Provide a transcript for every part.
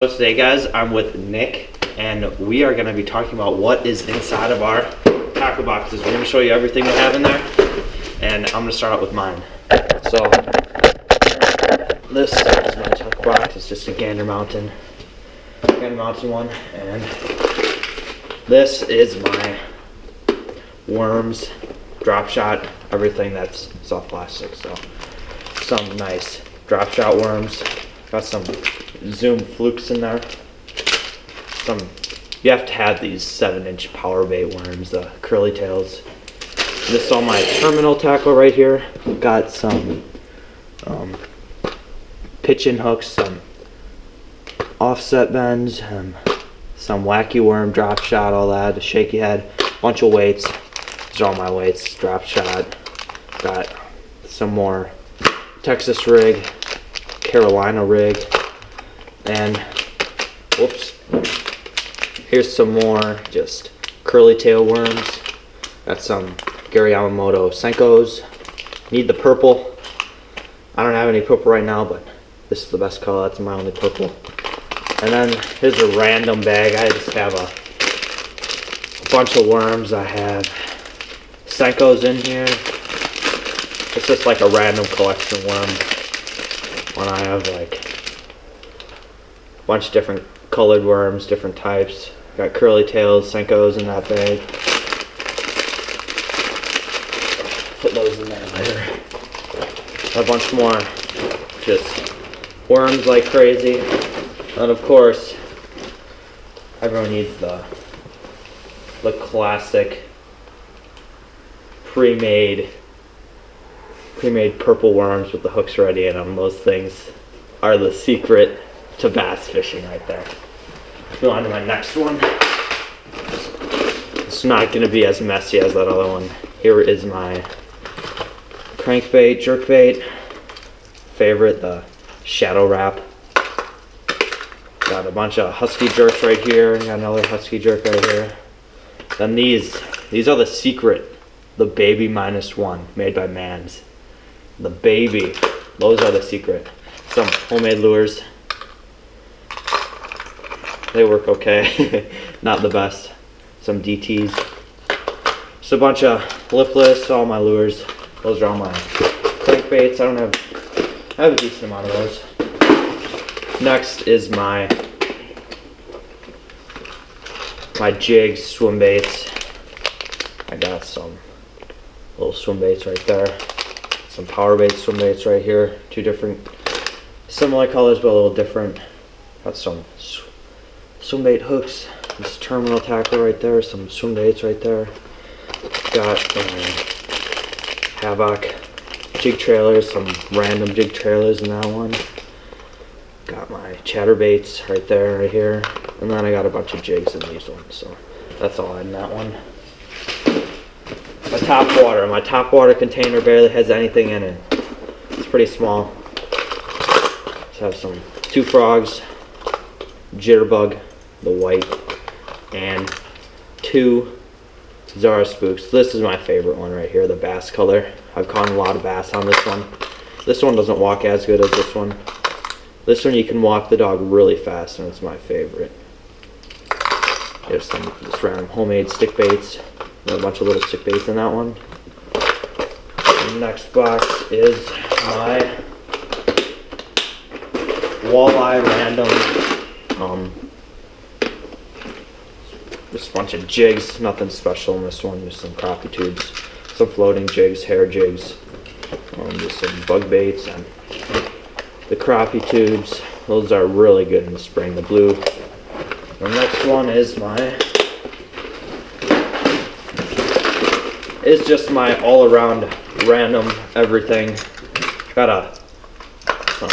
So today guys, I'm with Nick and we are going to be talking about what is inside of our tackle boxes. We're going to show you everything we have in there and I'm going to start out with mine. So this is my tackle box. It's just a Gander Mountain one, and this is my worms, drop shot, everything that's soft plastic. So some nice drop shot worms. Got some Zoom flukes in there. You have to have these 7-inch power bait worms, the curly tails. This is all my terminal tackle right here. Got some pitching hooks, some offset bends, some wacky worm, drop shot, all that, a shaky head, bunch of weights. These are all my weights, drop shot. Got some more Texas rig, Carolina rig, and whoops, here's some more just curly tail worms. Got some Gary Yamamoto Senkos. Need the purple. I don't have any purple right now, but this is the best color. That's my only purple. And then here's a random bag. I just have a bunch of worms. I have Senkos in here. It's just like a random collection worm. When I have like a bunch of different colored worms, different types. Got curly tails, Senkos in that bag. Put those in there later. A bunch more just worms like crazy. And of course, everyone needs the classic pre-made purple worms with the hooks ready in them. Those things are the secret to bass fishing right there. Go on to my next one. It's not going to be as messy as that other one. Here is my crankbait, jerkbait favorite, the Shadow Wrap. Got a bunch of Husky jerks right here. Got another Husky jerk right here. Then these are the secret, the Baby -1 made by Mans. The Baby, those are the secret. Some homemade lures. They work okay. Not the best. Some DTs. Just a bunch of lipless, all my lures. Those are all my crankbaits. I have a decent amount of those. Next is my jigs, swim baits. I got some little swim baits right there. Some power bait swim baits right here. Two different, similar colors but a little different. Got some swim bait hooks. This terminal tackle right there. Some swim baits right there. Got Havoc jig trailers. Some random jig trailers in that one. Got my chatterbaits right there, right here. And then I got a bunch of jigs in these ones. So that's all in that one. My top water container barely has anything in it. It's pretty small. Just have some 2 frogs, jitterbug, the white, and 2 Zara spooks. This is my favorite one right here, the bass color. I've caught a lot of bass on this one. This one doesn't walk as good as this one. This one you can walk the dog really fast, and it's my favorite. There's some just random homemade stick baits. A bunch of little stick baits in that one. The next box is my walleye random. Just a bunch of jigs. Nothing special in this one. Just some crappie tubes, some floating jigs, hair jigs. Just some bug baits and the crappie tubes. Those are really good in the spring. The blue. The next one is just my all-around random everything. Got some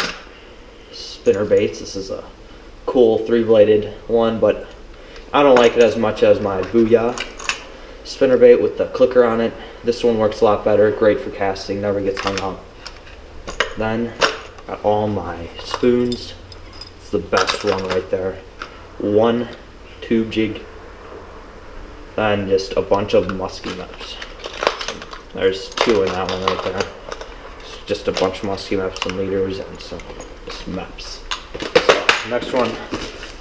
spinner baits. This is a cool 3-bladed one, but I don't like it as much as my Booyah spinner bait with the clicker on it. This one works a lot better. Great for casting. Never gets hung up. Then got all my spoons. It's the best one right there. 1 tube jig. Then just a bunch of musky maps. There's 2 in that one right there. Just a bunch of musky maps, some leaders, and some just maps. So, next one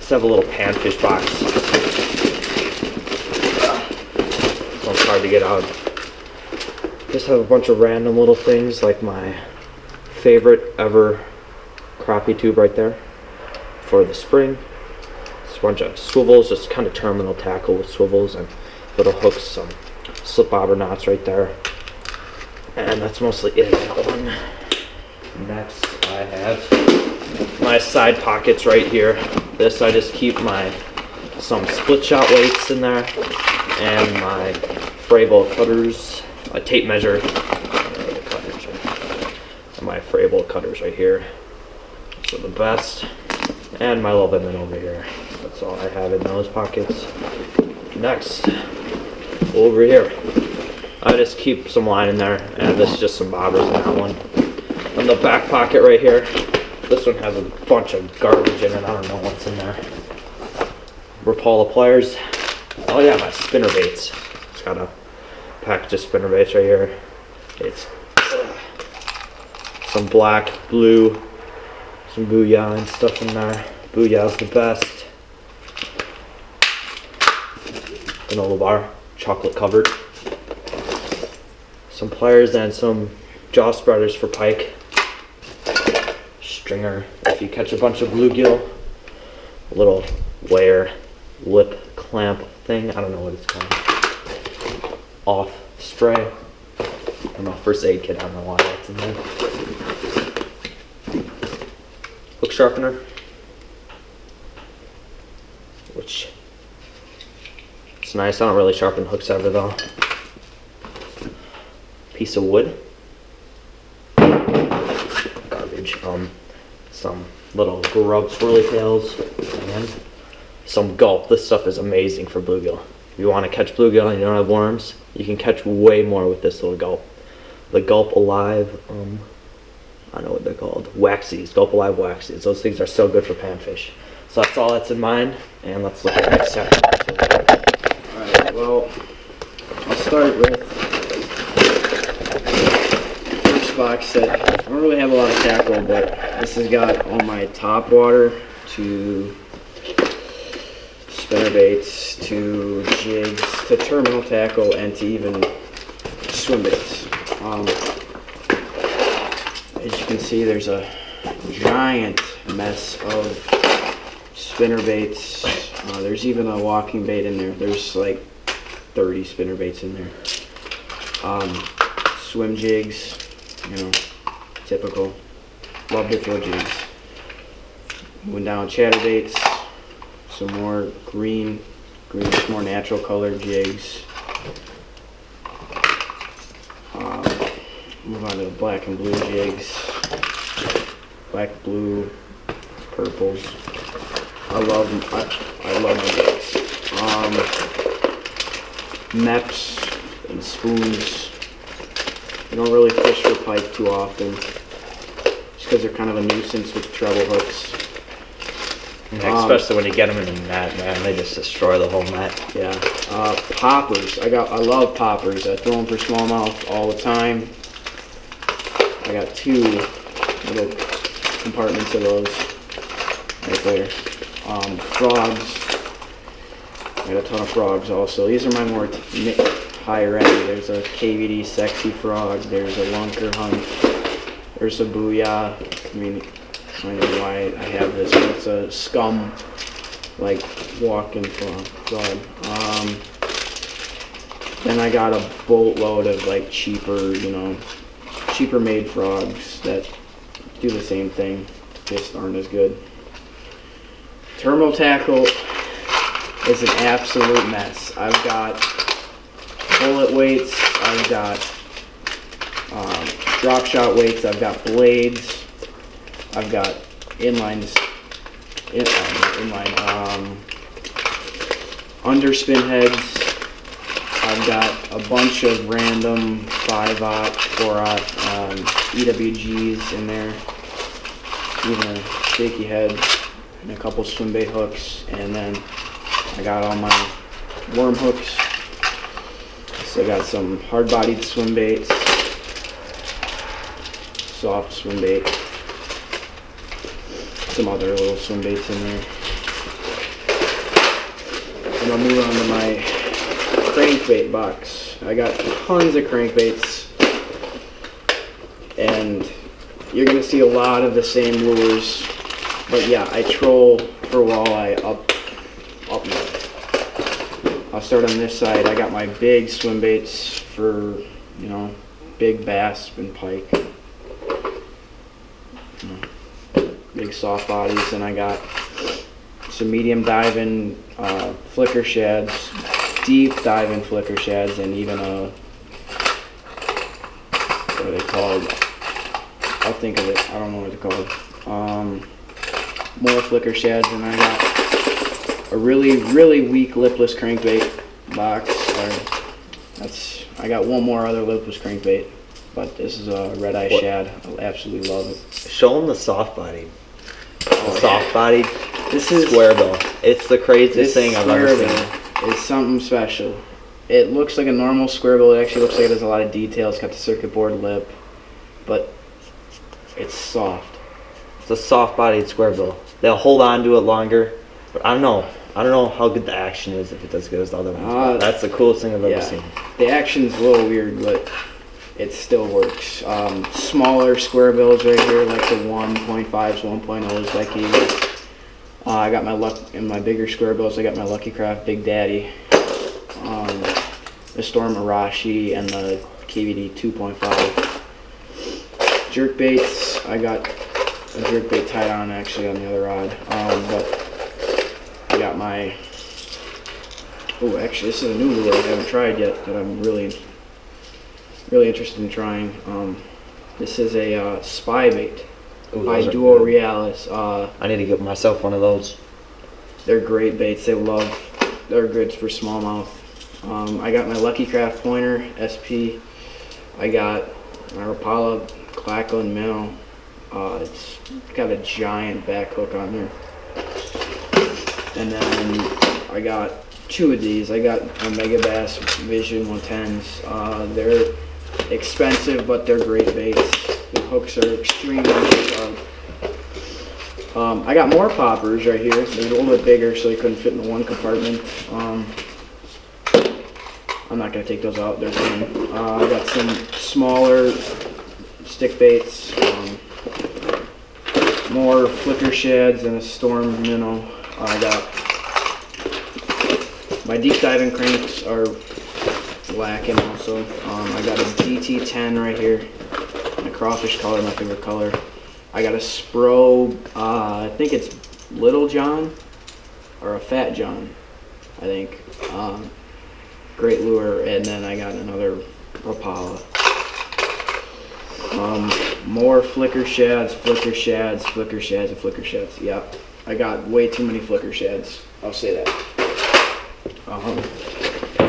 Just have a little panfish box. So it's hard to get out. Just have a bunch of random little things like my favorite ever crappie tube right there for the spring. Just a bunch of swivels, just kind of terminal tackle with swivels and little hooks, some slip bobber knots right there. And that's mostly it in that one. Next I have my side pockets right here. This I just keep some split shot weights in there and my Frabill cutters, a tape measure, and my Frabill cutters right here. So the best, and my little Vindman over here. That's all I have in those pockets. Next, over here, I just keep some line in there, and this is just some bobbers in that one. In the back pocket right here, this one has a bunch of garbage in it. I don't know what's in there. Rapala pliers. Oh yeah, my spinner baits. It's got a package of spinner baits right here. It's some black, blue, some Booyah and stuff in there. Booyah's the best. Granola bar, chocolate covered. Some pliers and some jaw spreaders for pike. Stringer, if you catch a bunch of bluegill. A little wire lip clamp thing, I don't know what it's called. Off stray. I don't know, first aid kit, I don't know why that's in there. Hook sharpener, which it's nice. I don't really sharpen hooks ever though. Piece of wood. Garbage. Some little grub swirly tails and some gulp. This stuff is amazing for bluegill. If you want to catch bluegill and you don't have worms, you can catch way more with this little gulp. The Gulp Alive, I don't know what they're called, waxies, Gulp Alive waxies. Those things are so good for panfish. So that's all that's in mind, and let's look at the next section. Alright, well, I'll start with the first box set. I don't really have a lot of tackle, but this has got all my top water to spinnerbaits to jigs to terminal tackle and to even swim baits. As you can see, there's a giant mess of spinnerbaits. There's even a walking bait in there. There's like 30 spinnerbaits in there. Swim jigs, you know, typical. Love to throw jigs. Went down chatterbaits. Some more green, more natural colored jigs. Move on to the black and blue jigs. Black, blue, purples. I love my jigs. Meps and spoons. I don't really fish for pike too often, just because they're kind of a nuisance with treble hooks. Especially when you get them in the net, man, they just destroy the whole net. Yeah. Poppers. I love poppers. I throw them for smallmouth all the time. I got 2 little compartments of those right there. Frogs. I got a ton of frogs also. These are my more higher end. There's a KVD Sexy Frog. There's a Lunker Hunt. There's a Booyah. I mean, I don't know why I have this, but it's a scum, like, walking frog. Then I got a boatload of, like, cheaper made frogs that do the same thing, just aren't as good. Terminal tackle is an absolute mess. I've got bullet weights, I've got drop shot weights, I've got blades, I've got underspin heads. I've got a bunch of random 5/0, 4/0 EWGs in there, even a shaky head, and a couple swim bait hooks, and then I got all my worm hooks. So I got some hard-bodied swim baits, soft swim bait, some other little swim baits in there. I'm gonna move on to my crankbait box. I got tons of crankbaits, and you're gonna see a lot of the same lures. But yeah, I troll for walleye up north. I'll start on this side. I got my big swim baits for, you know, big bass and pike. Big soft bodies, and I got some medium diving flicker shads, deep diving flicker shads, and even a, what are they called? I'll think of it. I don't know what they're called. More flicker shads, and I got a really weak lipless crankbait box. I got one more other lipless crankbait, but this is a red eye shad. I absolutely love it. Show them the soft body. Oh, Soft body. This is Square bill. It's the craziest this thing I've ever square seen. bill is something special. It looks like a normal square bill. It actually looks like it has a lot of details. It's got the circuit board lip, but it's soft. It's a soft bodied square bill. They'll hold on to it longer. But I don't know how good the action is if it's as good as the other ones. But that's the coolest thing I've ever seen. The action's a little weird, but it still works. Smaller square bills right here, like the 1.5s, 1.0s, like these. I got in my bigger square bills. I got my Lucky Craft Big Daddy, the Storm Arashi, and the KVD 2.5. Jerk baits. I got a jerk bait tied on actually on the other rod, but I got my. Oh, actually, this is a new lure I haven't tried yet that I'm really interested in trying. This is a spy bait by Duo Realis. I need to get myself one of those. They're great baits. They're good for smallmouth. I got my Lucky Craft Pointer SP. I got my Rapala Clackle minnow. It's got a giant back hook on there. And then I got two of these. I got a Mega Bass Vision 110s. They're expensive, but they're great baits. The hooks are extremely sharp. I got more poppers right here. They're a little bit bigger, so they couldn't fit in the one compartment. I'm not going to take those out. They're fine. I got some smaller stick baits. More flicker shads and a Storm minnow. I got my deep diving cranks are lacking also. I got a DT10 right here. My crawfish color, my favorite color. I got a Spro, I think it's Little John or a Fat John, I think. Great lure, and then I got another Rapala. More flicker shads, flicker shads, flicker shads, and flicker shads. Yep, I got way too many flicker shads. I'll say that.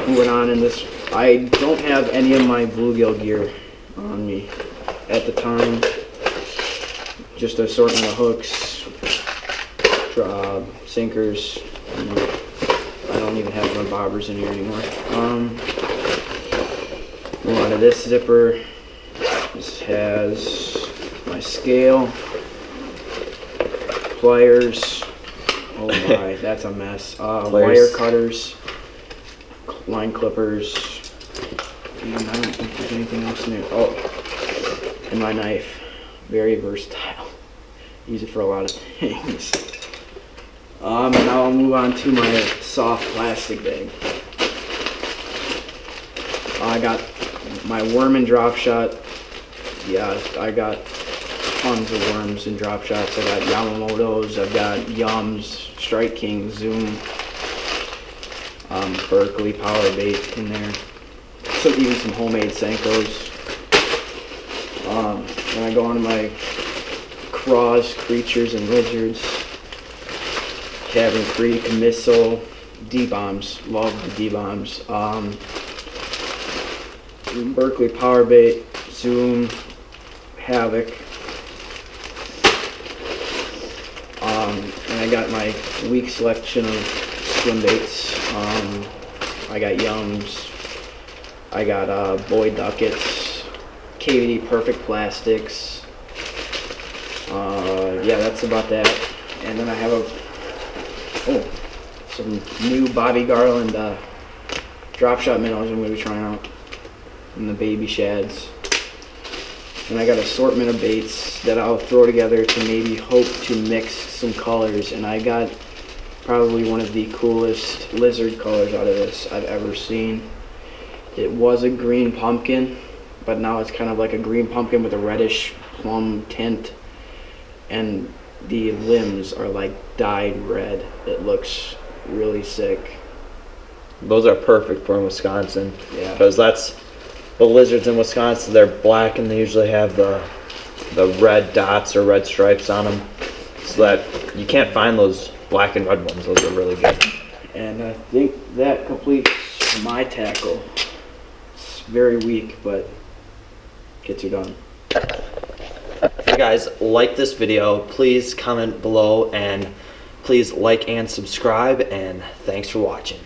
Moving on in this, I don't have any of my bluegill gear on me at the time. Just an assortment of hooks, sinkers. I don't even have my bobbers in here anymore. Move on to this zipper. This has my scale, pliers. Oh my, that's a mess. Wire cutters, line clippers. And I don't think there's anything else in there. Oh, and my knife. Very versatile. Use it for a lot of things. Now I'll move on to my soft plastic bag. I got my worm and drop shot. Yeah, I got tons of worms and drop shots. I got Yamamoto's, I've got Yums, Strike King, Zoom, Berkeley Power Bait in there. So even some homemade Senkos. Then I go on to my Craws, Creatures and Lizards, Cavern Creek, Missile, D-Bombs, love the D-Bombs, Berkeley Power Bait, Zoom, Havoc, and I got my weak selection of swim baits. I got Yums, I got Boyd Duckets, KVD Perfect Plastics. Yeah, that's about that. And then I have some new Bobby Garland drop shot minnows I'm going to be trying out, and the baby shads. And I got an assortment of baits that I'll throw together to maybe hope to mix some colors. And I got probably one of the coolest lizard colors out of this I've ever seen. It was a green pumpkin, but now it's kind of like a green pumpkin with a reddish plum tint. And the limbs are like dyed red. It looks really sick. Those are perfect for Wisconsin. Yeah. Because that's the lizards in Wisconsin. They're black and they usually have the red dots or red stripes on them, so that you can't find those black and red ones. Those are really good. And I think that completes my tackle. It's very weak, but gets you done. If you guys like this video, please comment below and please like and subscribe, and thanks for watching.